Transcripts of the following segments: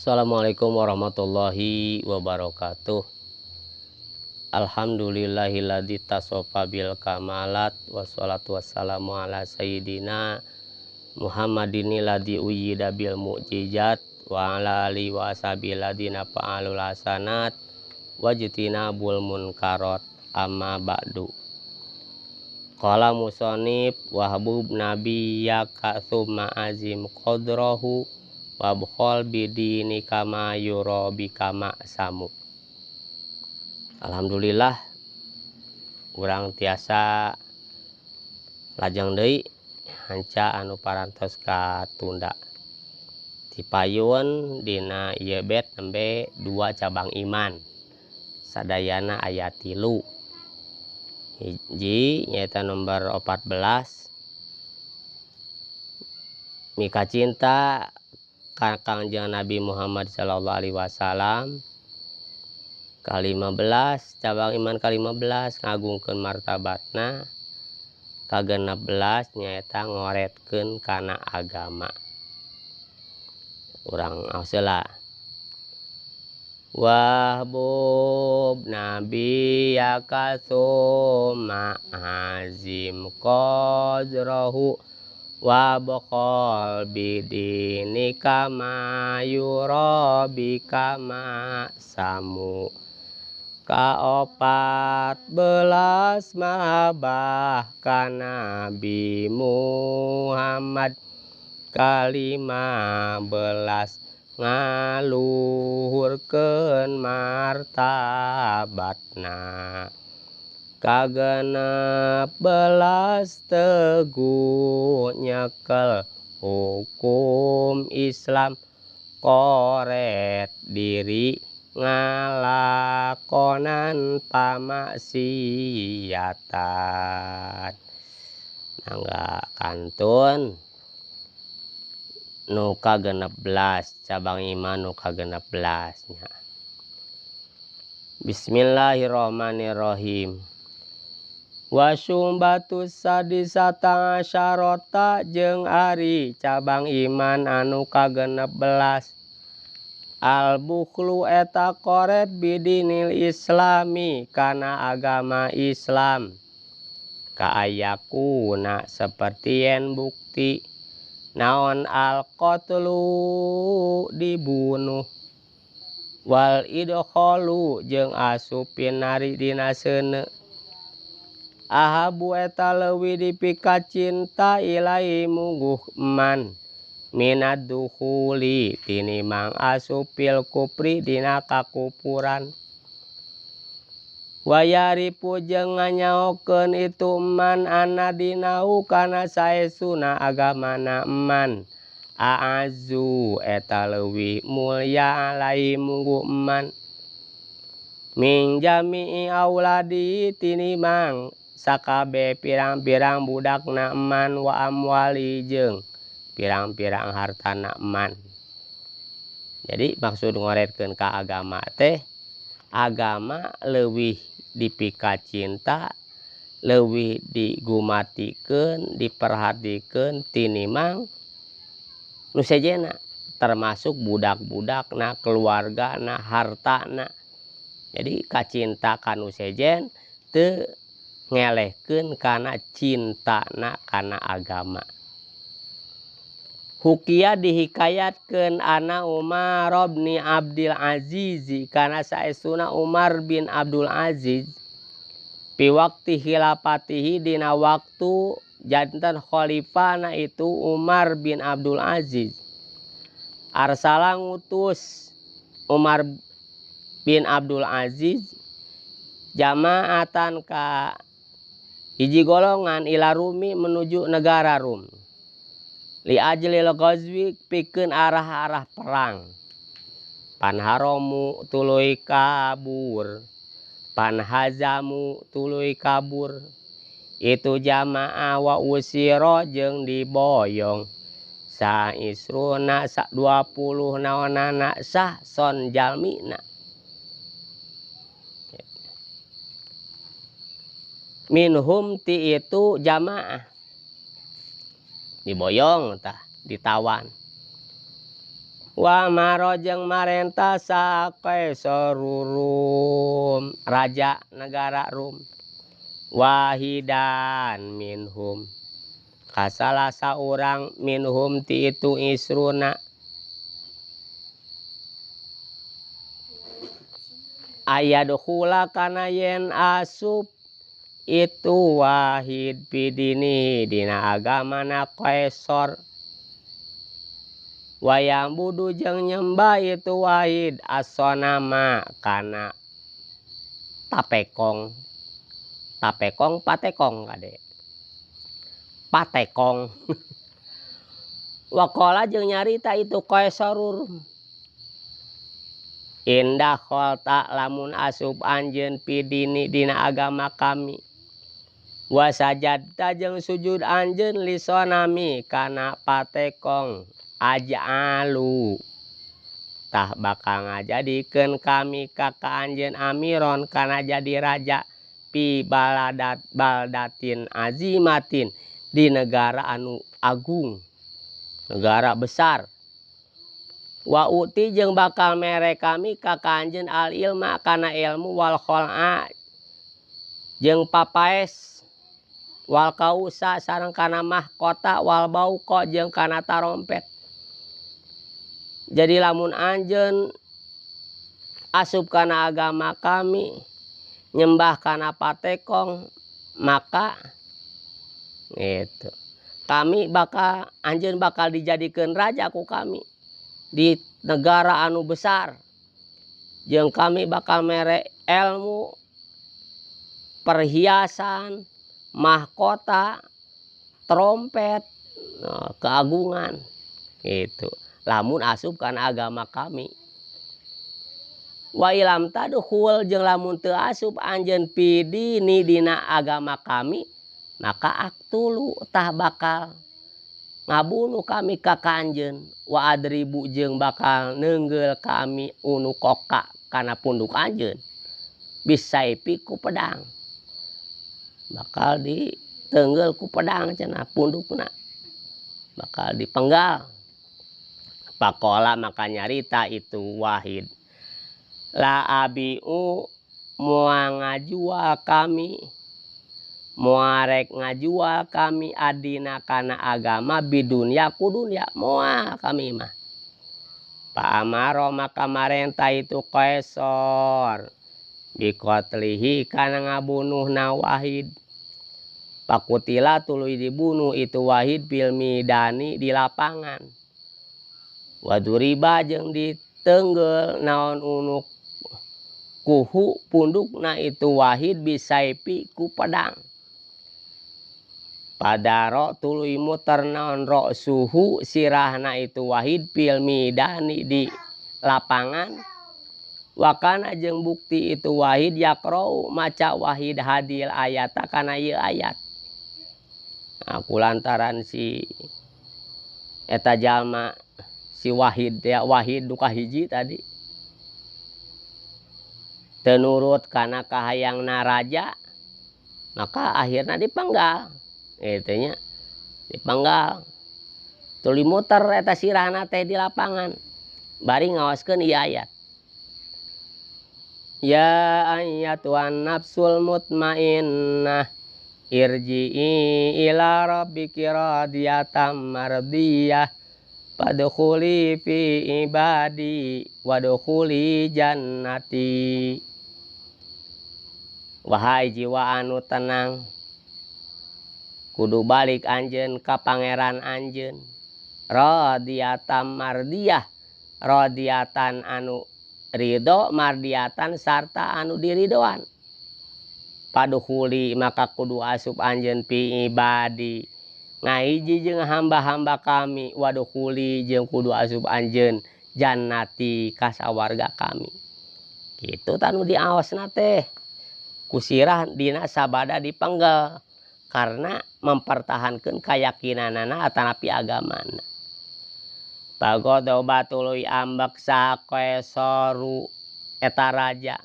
Assalamualaikum warahmatullahi wabarakatuh. Alhamdulillahilladzi tasofa bil kamalat wassalatu wassalamu ala sayyidina Muhammadinil ladzi uyyida bil mu'jizat wa ala alihi wa ashabil ladzina fa'alul hasanat wajtinabul munkarat amma ba'du. Qala musannif wa habub nabiyyaka tsumma azim qadrahu wa bkhol bidini kama yura bikama samu. Alhamdulillah urang tiasa lajeng deui hanca anu parantos katunda ti payun dina ieu bet nembe 2 cabang iman sadayana aya 3. Hiji nyaeta nomor 14 mika cinta ka Kangjeng Nabi Muhammad sallallahu alaihi wasallam. Ka-15 cabang iman ka-15 ngagungkeun martabatna. Ka-16 nyaeta ngoretkeun kana agama. Urang aoseulah. Wahbub nabiyyaka tsumma azim qadrahu wa baqol bidinika ma yura bikama samu. Ka-14 mahabbah ka Nabi Muhammad. Ka-15 ngaluhurkeun martabatna. Ka-16 teguh nyekel hukum Islam koret diri ngalakonan pamaksiatan. Nangga kantun nu ka-16 cabang iman nu ka-16 nya. Bismillahirrahmanirrahim. Wa syumbatus sadisata asyarota jeung ari cabang iman anu ka-16 al-bukhlu eta koret bidinil islami kana agama Islam. Kaayakuna seperti yen bukti naon al-qatlu dibunuh wal idkhalu jeung asupin nari dina seuneu. Ahabu eta leuwih dipika cinta ilahi mungguh eman minad dukhuli tinimang asupil kupri dina kakupuran. Wayaripu jeung nganyaokeun itu eman anna dinahu kana saesuna agamana eman. A'azzu eta leuwih mulya alaihi mungguh eman min jami'i auladi tinimang sakabeh pirang-pirang budakna eman wa amwali jeung pirang-pirang hartana eman. Jadi maksud ngoretkeun ka agama teh agama leuwih dipika cinta, leuwih digumatikeun, diperhatikeun tinimang nu sejena termasuk budak-budakna, keluargana, hartana. Jadi kacinta kanu sejen teu ngelehkeun kana cintana kana agama. Hukia dihikayatkeun ana Umar bin Abdul Aziz kana saestuna Umar bin Abdul Aziz pi waqti khilafatihi dina waktu janten khalifahna itu Umar bin Abdul Aziz. Arsala ngutus Umar bin Abdul Aziz jamaatan ka hiji golongan ila Rumi menuju negara Rum. Li ajlil ghazwi pikeun arah-arah perang. Panharomu tuluy kabur. Panhazamu tuluy kabur. Itu jamaah wa usiro jeung diboyong. Saisruna 20 naonana sah son jalmina. Minhum ti itu jamaah diboyong tah ditawan. Wa maro jeung marentah sa Kaisar Rum, raja negara Rum. Wahidan minhum, kasalah saurang minhum ti itu isruna. Ayadukhula kana yen asup itu wahid pidini dina agamana Kaisar. Wayang budu jeung nyembah itu wahid asonama kana tapekong. Tapekong patekong kade. Patekong. Wakola jeung nyarita itu Kaisar Rum. Indah kholta lamun asup anjeun pidini dina agama kami. Wasajadta jeung sujud anjeun lisonami kana patekong. Aj'alu tah bakal ngajadikeun kami ka anjeun amiron kana jadi raja pi baldatin azimatin di negara anu agung, negara besar. Wa uti jeung bakal mere kami ka anjeun al ilma kana ilmu wal khol'a jeung papaes wal kausa sareng kana mahkota wal bauqa jeung kana tarompet. Jadi lamun anjeun asup kana agama kami, nyembah kana patekong, maka gitu. Kami bakal anjeun bakal dijadikeun raja ku kami di negara anu besar. Jeung kami bakal mere ilmu, perhiasan, mahkota, trompet, keagungan gitu. Lamun asup kana agama kami. Wa ilam tadkhul jeung lamun teu asup anjeun pidini dina agama kami, maka aktulu tah bakal ngabunuh kami ka anjeun. Wa adribu jeung bakal neunggel kami unukoka kana punduk anjeun. Bisaipi ku pedang. Bakal diteunggel ku pedang cenah pundukna. Bakal dipenggal. Pakola maka nyarita itu wahid. La abi'u moa ngajual kami, moarek ngajual kami adina kana agama bidunya ku dunya moa kami mah. Pa amaro maka marentah itu Kaisar bikotlihi kana ngabunuhna wahid. Pakutila tuluy dibunuh itu wahid bil midani di lapangan. Waduriba jeung diteunggel naon unuk kuhu pundukna itu wahid bisaipi ku pedang. Padaro tuluy muter naon ro suhu sirahna itu wahid pil midani di lapangan. Wakana jeung bukti itu wahid yakrau maca wahid hadil ayata kana ieu ayat. Nah, kulantaran si eta jalma si wahid ya wahid duka hiji tadi tenurut kana kahayangna raja, maka akhirnya dipenggal. Itunya dipenggal. Tuluy muter eta sirahna teh di lapangan. Bari ngawaskeun ieu ayat. Ya ayyatuhan nafsul mutmainnah irji'i ila rabbiki radiyatan mardiyah padkhuli fi ibadi wadkhuli jannati. Wahai jiwa anu tenang, kudu balik anjeun ka pangeran anjeun. Radiyatan mardiyah, radiyatan anu ridho, mardiyatan sarta anu diridoan. Padkhuli maka kudu asup anjeun fi ibadi ngahiji jeung hamba-hamba kami, wadkhuli jeung kudu asup anjeun jannati ka sawarga kami. Kitu tanu diaosna teh kusirah dina sabada dipenggal karena mempertahankan keyakinanana atanapi agamana. Pagodoba tuluy ambek sa Kaisaru eta raja.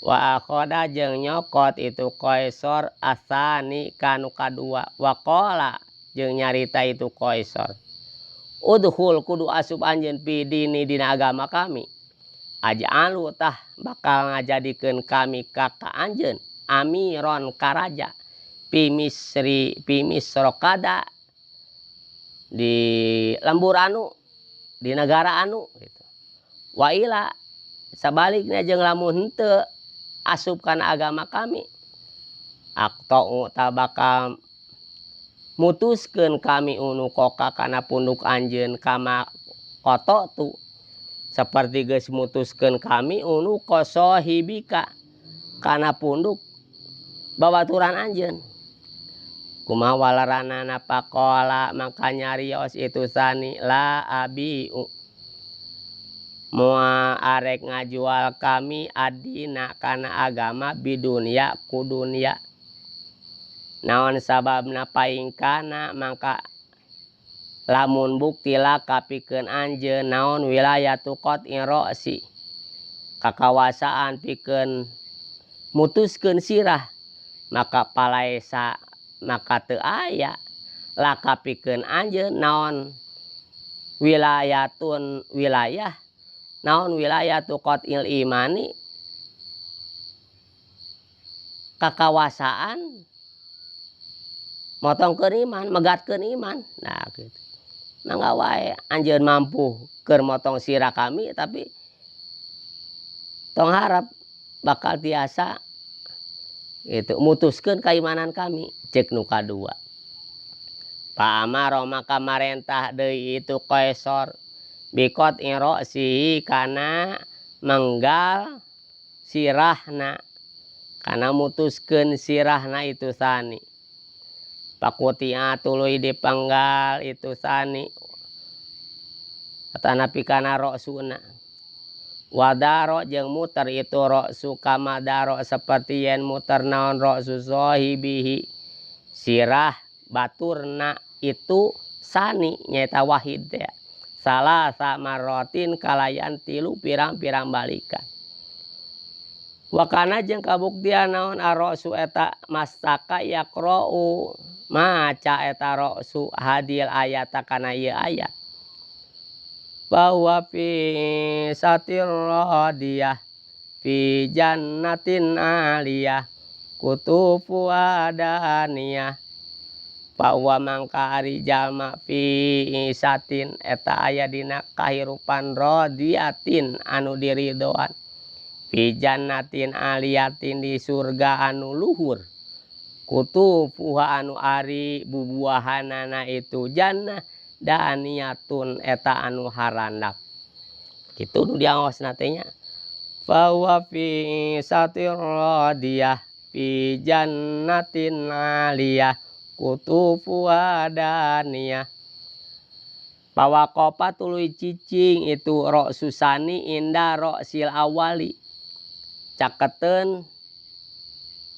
Wa akhoda jeung nyokot itu Kaisar asani kanu kadua. Waqala jeung nyarita itu Kaisar. udhul kudu asup anjeun fi dini dina agama kami. Aj'alu tah bakal ngajadikeun kami ka anjeun amiron karaja fi misrokada di lembur anu di negara anu gitu. Wa ila sabalikna jeung lamun henteu asup kana agama kami aqta'u ta bakal mutuskeun kami unukoka kana punduk anjeun kama koto tu seperti geus mutuskeun kami unuko sohibika kana punduk babaturan anjeun. Kumaha walaranana pakola maka nyarios itu sani la abiu moal arek ngajual kami adina kana agama bidunya ku dunya. Naon sababna paingkana mangka lamun bukti laka pikeun anjeun naon wilayatu qot'i ro'si kakawasaan pikeun mutuskeun sirah maka palaesa maka teu aya laka pikeun anjeun naon wilayatun wilayah naon wilayatu qot'il imani kakawasaan motongkeun iman megatkeun iman. Nah gitu. Mangga wae anjeun mampu keur motong sirah kami tapi tong harap bakal tiasa itu mutuskeun kaimanan kami cek nu kadua. Pa amaro maka marentah deui itu Qaisar bikot ro'si kana menggal sirahna kana mutuskeun sirahna itu sani. Pakutia tuluy dipenggal itu sani atana pikana ro'suna wadaro jeung muter itu ro'su kamadaro seperti yen muter naon ro'su sohibihi sirah baturna itu sani nyaeta wahid ya salah samarotin kalayan tilu pirang-pirang balikan. Wakana jeung kabuktian naon aro'su eta mastaka yaqra'u maca eta ro'su hadil ayata kana ieu ayat bahwa fi satir radiyah fi jannatin aliyah kutufu adaniyah bahwa mangka ari jalma fi satin eta aya dina kahirupan radiyatin anu diridoan fi jannatin aliyatin di surga anu luhur kutufuha anu ari bubuahanana itu jannah daniyatun eta anu harandap kitu nu diaosna teh nya fa fi satir radiyah fi jannatin aliyah kutufuha daniyah pawaqofa tuluy cicing itu ro'susani inda ro'sil awali caketeun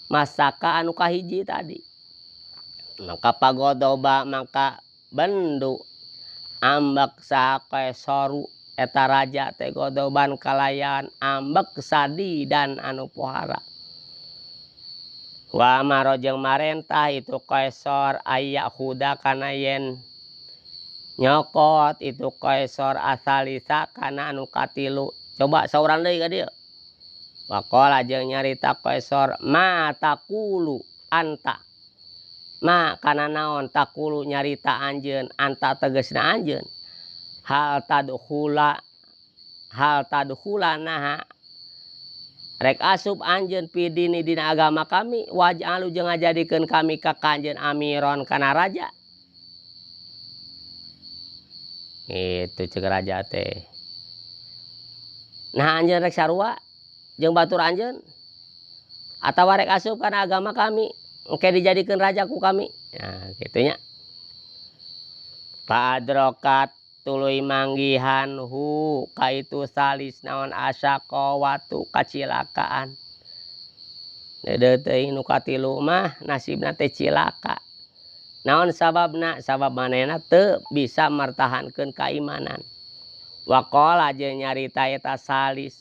masaka anu kahiji tadi maka pagodoba maka bendu ambek sa Qaisaru eta raja teh godoban kalayan ambek sadi dan anu pohara wa amaro jeung marentah itu Qaisar aya huda kana yen nyokot itu Qaisar asalisa kana anu katilu. Coba sauran deui ka dieu. Waqala jeung nyarita Qaisar ma taqulu anta ma kana naon taqulu nyarita anjeun anta tegasna anjeun hal tadkhula naha rek asup anjeun pi dini dina agama kami waj'alu jeung ngajadikeun kami ka anjeun amiron kana raja. Itu cek raja teh. Nah anjeun rek sarua jeung batur anjeun atawa rek asup kana agama kami engke dijadikeun raja ku kami. Nah kitu nya. Fa adrokat tuluy manggihan hu kaitu salis naon asyaqawatu kacilakaan. Deudeuh teuing nu katilu mah nasibna teh cilaka. Naon sababna? Sabab manehna teu bisa mertahankeun kaimanan. Waqala jeung nyarita eta salis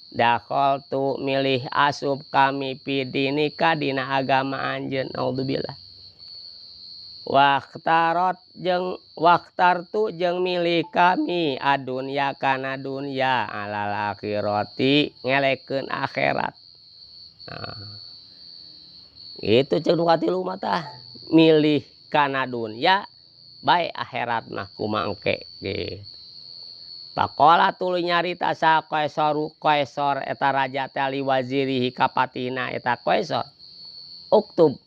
dakhaltu milih asup kami pi dinika dina agama anjeun naudzubillah. waktartu jeung milih kami adunya kana dunya alal akhirati ngelekeun akhirat. Nah, itu ceuk nu katilu mah tah milih kana dunya bae akhirat mah kumaha engke gitu. Pakola tuluy nyarita sa Qaisar eta raja teh li wazirihi ka patina eta Qaisar. Uktub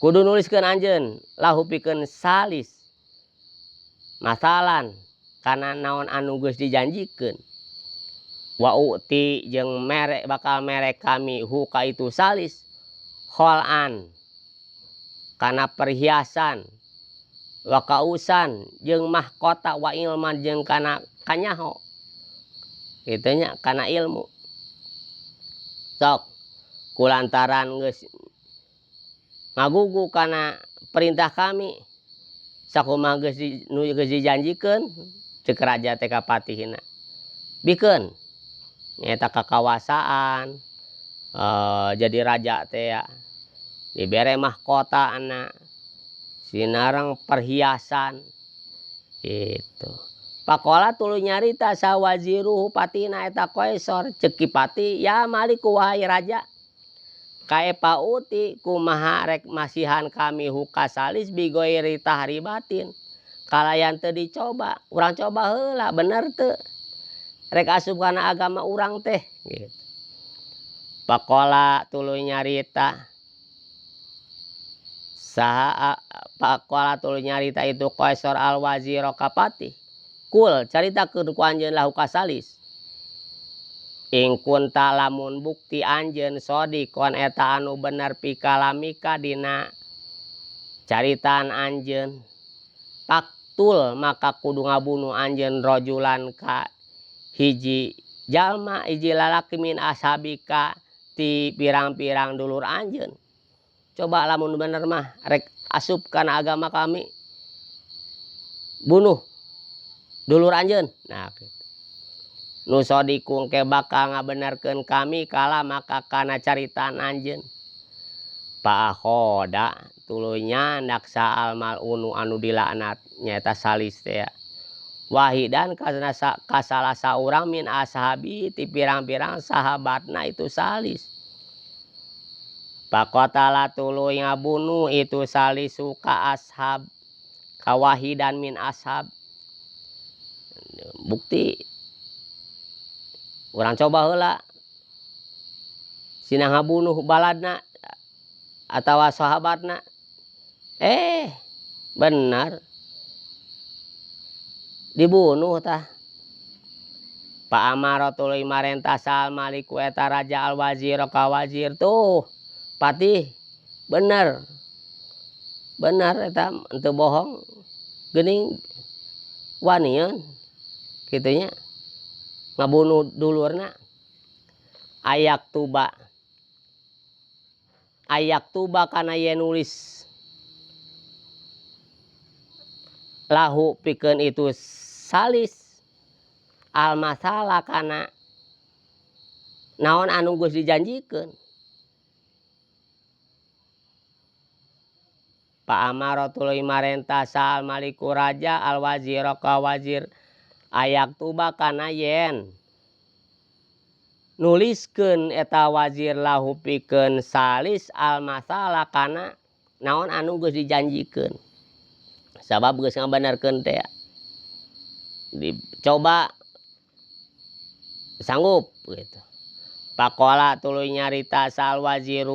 kudu nuliskeun anjeun lahu pikeun salis masalan kana naon anu geus dijanjikeun. Wa uti jeung bakal merek kami hu ka itu salis kholan kana perhiasan wa kausan jeung mahkota wa ilman jeung kana kanyaho kitu nya kana ilmu. Sok kulantaran geus ngagugu kana perintah kami sakumaha geus dijanjikeun ceuk raja teh ka patihna bikeun nyaeta kakawasaan jadi raja teh ya dibere mahkota anak sinareng perhiasan gitu. Pakola tuluy nyarita sa waziruhu patina eta Qaisar ceuk kipati ya maliku wahai raja kaepa uti kumaha rek masihan kami huka salis bigoiri tahribatin kalayan teu dicoba urang coba heula bener teu rek asup kana agama urang teh gitu. Pakola tuluy nyarita pakola tuluy nyarita itu Qaisar al wazir kapati kul caritakeun ku anjeun lahu kasalis ing kunta lamun bukti anjeun sodikon eta anu bener pikalamika dina caritaan anjeun paktul maka kudu ngabunuh anjeun rojulan ka hiji jalma hiji lalaki min ashabika ti pirang-pirang dulur anjeun. Coba lamun bener mah rek asup kana agama kami bunuh dulur anjeun. Nah gitu. Nu sodikung ke bakal ngabenerkeun kami kala maka kana caritaan anjeun. Pakhoda tuluy nyandak saal mal'unu anu dilaknat nyaeta salis teh. Wahidan kana salah saurang min ashabi ti pirang-pirang sahabatna itu salis. Pakotala tuluy ngabunuh itu salis suka ashab kawahidan min ashab. Bukti urang coba heula sina ngabunuh baladna atawa sahabatna benar dibunuh tah. Pa amara tuluy marentah sal maliku eta raja al wazir ka wazir tuh patih bener eta teu bohong geuning wanieun kitu nya ngabunuh dulurna ayak tuba kana ye nulis lahu pikeun itu salis al masalah kana naon anu geus dijanjikeun. Pa amara tuluy marentah sal maliku raja al wazir ka wazir ayak tuba kana yen nuliskeun eta wazir lahu pikeun salis al masalah kana naon anu geus dijanjikeun. Sabab geus ngabenerkeun teh dicoba sanggup gitu. Pakola tuluy nyarita sal wazir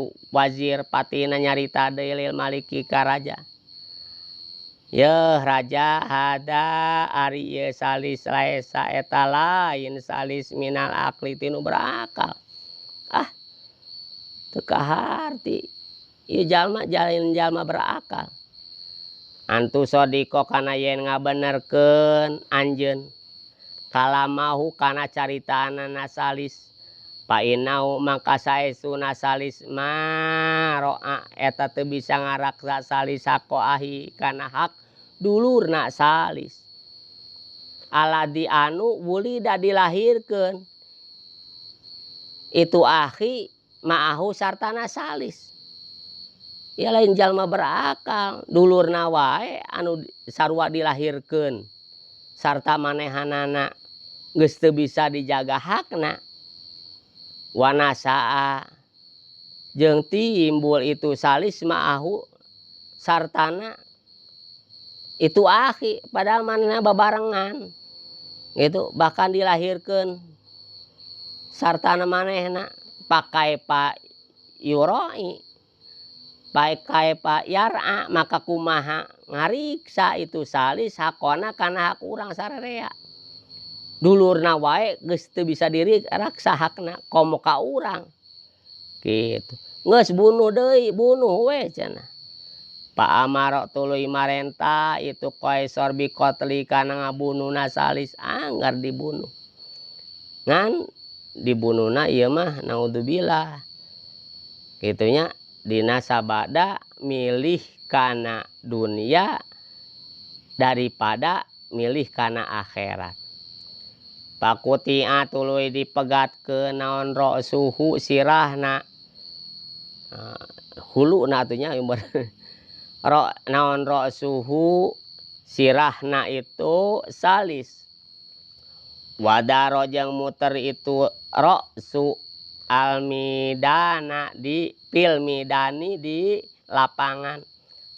patina nyarita deui lil maliki ka raja. Yeuh raja hada ari ieu salis laesa eta lain salis minal akli tinu berakal. Teu kaharti ieu jalma jalma berakal. Antu sodiko kana yen ngabenerkeun anjeun kalamahu kana caritaanana salis pa inau mangka saesuna salis maroa eta teu bisa ngaraksa salis hakoahi kana hak dulurna salis aladi anu wulida dilahirkeun itu akhi ma'ahu sartana salis ya lain jalma berakal dulurna wae anu sarua dilahirkeun sarta manehanana geus teu bisa dijaga hakna wanasaa jeung timbul itu salis ma'ahu sartana itu akhi padahal manehna babarengan gitu bahkan dilahirkeun sartana manehna pakai pak yuroi pakai pak yar'a maka kumaha ngariksa itu salis hakona kana hak urang sararea dulurna wae geus teu bisa diri raksa hakna komo ka urang gitu geus bunuh deui bunuh we cenah Pak Amaro tuluy marentah itu Qaisar bikotli kana ngabunuhna salis anggar dibunuh ngan dibunuhna ieu mah naudzubillah gitunya dina sabada milih kana dunia daripada milih kana akhirat pakutia tuluy dipegatkeun naon ro suhu sirahna huluna atunya ro naon ro suhu sirahna itu salis wadaro jeung muter itu ro su almidana di pilmidani di lapangan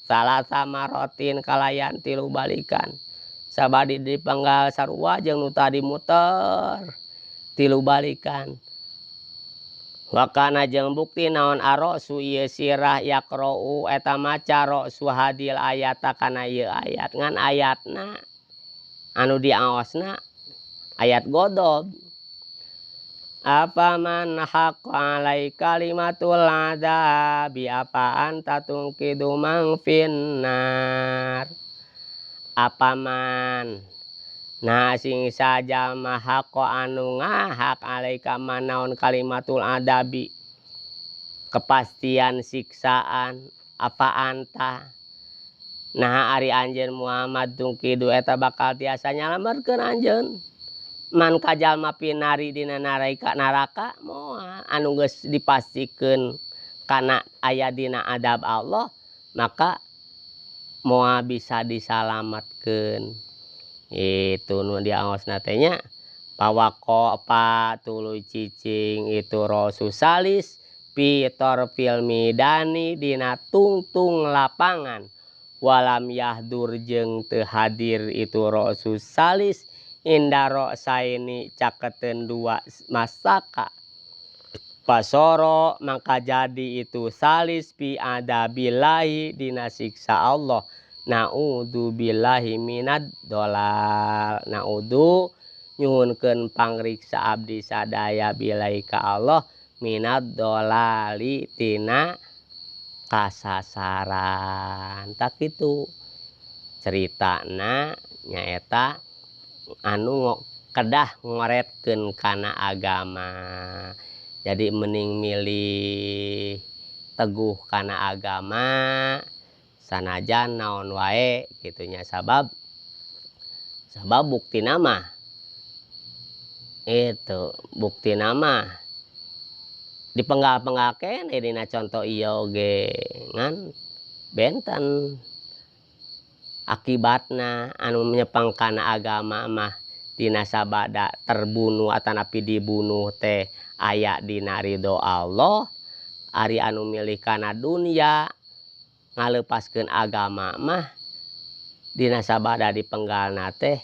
salah sama rotin kalayan tilu balikan sabadi dipenggal sarua jeung nu tadi muter tilu balikan wakana jeung bukti naon arosu ieu sirah yakrou eta maca rosu hadil ayata kana ieu ayat ngan ayatna anu diaosna ayat godob afaman haqqa alai kalimatul adabi apa anta tungkidu mang finnar apaman nah sing saja mahako anu ngahak alaika manaon kalimatul adabi kepastian siksaan apa anta nah ari anjeun Muhammad tungkidu eta bakal tiasa nyalametkeun anjeun man kajalma pinari dina naraka moal anu geus dipastikeun kana aya dina adab Allah maka moal bisa disalametkeun itu nu diaosna teh nya pawako pa tuluy cicing itu rosu salis pitor filmidani dina tungtung lapangan walam yahdur jeung teu hadir itu rosu salis indaro saini caketeun dua masaka pasoro maka jadi itu salis pi adabillahi dina siksa Allah naudzu billahi minad dolal naudzu nyuhunkeun pangriksa abdi sadaya billahi ka Allah minad dolali tina kasasaran tak kitu ceritana nyaeta anu kedah ngoretkeun kana agama jadi mending milih teguh kana agama sanajan naon wae gitunya sabab bukti nama itu bukti nama dipenggal-penggal kene dina contoh ieu oge ngan benten akibatna anu nyepeng kana agama mah dina sabada terbunuh atanapi dibunuh teh aya dina ridho Allah ari anu milih kana dunia ngalepaskeun agama mah dina sabada dipenggalna teh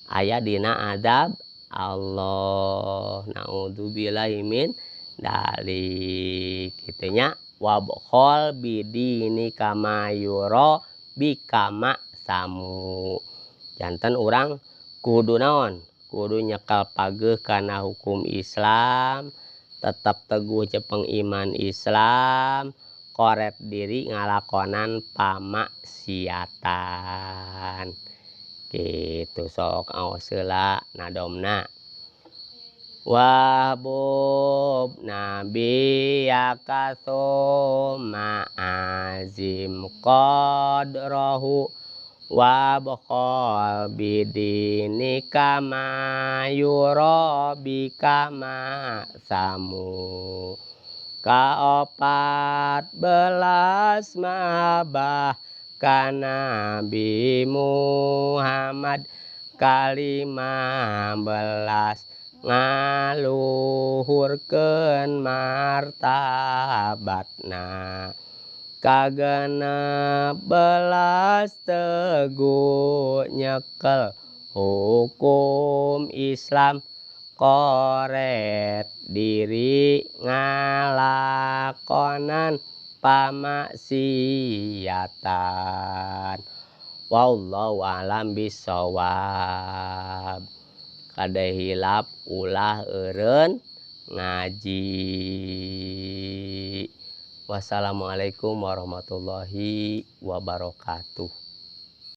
aya dina adab Allah naudzubillahi min dalik kitu nya wabkhol bidini kama yura bikama samu janten urang kudu naon kudu nyekel pageuh kana hukum Islam tetap teguh cepeng iman Islam koret diri ngalakonan pamaksiatan gitu sok aos heula nadomna wahbub nabiyaka summa azim qadrahu wabkhol bidini kama yura bikama samu Kaopat belas mabah ka Nabi Muhammad, kalima belas ngaluhurkeun martabatna, kagenep belas teguh nyekel hukum Islam, koret diri ngalakonan pamaksiatan. Wallahu a'lam bishawab. Kada hilap ulah eureun ngaji. Wassalamualaikum warahmatullahi wabarakatuh.